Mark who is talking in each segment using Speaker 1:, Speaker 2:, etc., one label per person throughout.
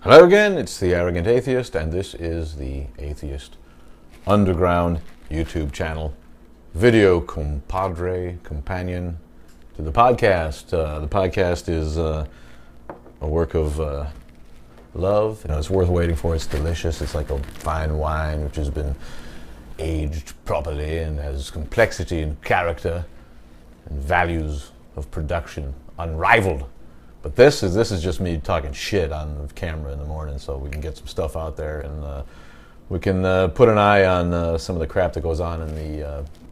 Speaker 1: Hello again, it's the Arrogant Atheist, and this is the Atheist Underground YouTube channel. Video compadre, companion to the podcast. The podcast is a work of love. You know, it's worth waiting for. It's delicious. It's like a fine wine which has been aged properly and has complexity and character and values of production unrivaled. But this is just me talking shit on camera in the morning, so we can get some stuff out there and we can put an eye on some of the crap that goes on in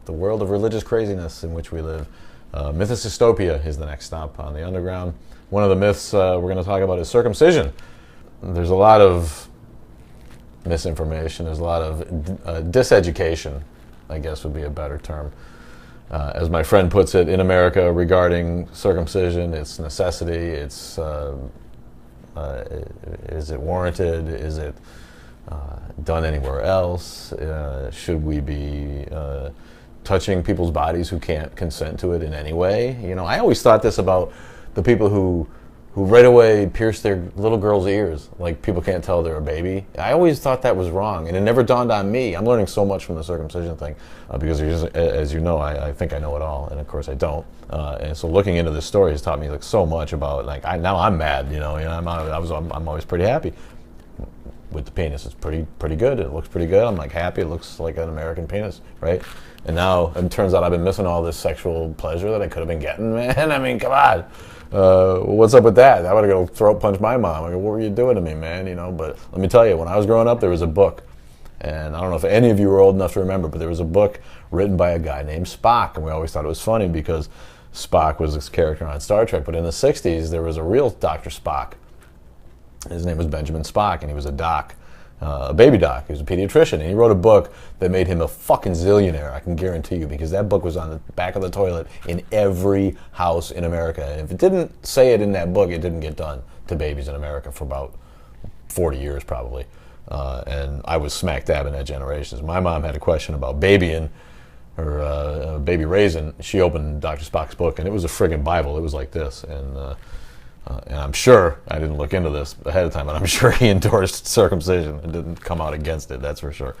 Speaker 1: the world of religious craziness in which we live. Mythicistopia is the next stop on the Underground. One of the myths we're going to talk about is circumcision. There's a lot of misinformation. There's a lot of diseducation, I guess would be a better term. As my friend puts it, in America regarding circumcision, its necessity, is it warranted? Is it done anywhere else? Should we be touching people's bodies who can't consent to it in any way? You know, I always thought this about the people who right away pierce their little girl's ears, like people can't tell they're a baby. I always thought that was wrong, and it never dawned on me. I'm learning so much from the circumcision thing because, as you know, I think I know it all, and of course I don't. And so looking into this story has taught me like so much about now I'm mad. I'm always pretty happy with the penis. It's pretty good. It looks pretty good. I'm like happy. It looks like an American penis, right? And now it turns out I've been missing all this sexual pleasure that I could have been getting. Man, I mean, come on. What's up with that? I would have go throat punch my mom. I go, what were you doing to me, man? You know, but let me tell you, when I was growing up, there was a book, and I don't know if any of you were old enough to remember, but there was a book written by a guy named Spock, and we always thought it was funny because Spock was this character on Star Trek, but in the 60s, there was a real Dr. Spock. His name was Benjamin Spock, and he was a doc. A baby doc. He was a pediatrician, and he wrote a book that made him a fucking zillionaire, I can guarantee you, because that book was on the back of the toilet in every house in America. And if it didn't say it in that book, it didn't get done to babies in America for about 40 years probably. And I was smack dab in that generation. So my mom had a question about babying, or baby raising. She opened Dr. Spock's book, and it was a friggin' Bible. It was like this, and I'm sure, I didn't look into this ahead of time, but I'm sure he endorsed circumcision and didn't come out against it, that's for sure.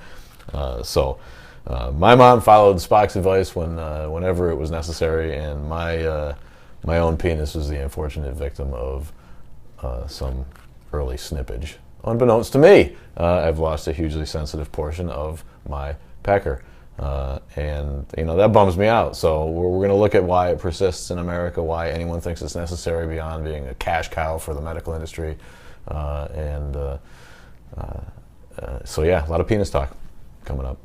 Speaker 1: My mom followed Spock's advice whenever it was necessary, and my own penis was the unfortunate victim of some early snippage. Unbeknownst to me, I've lost a hugely sensitive portion of my pecker. And you know, that bums me out. So we're going to look at why it persists in America, why anyone thinks it's necessary beyond being a cash cow for the medical industry, so yeah, a lot of penis talk coming up.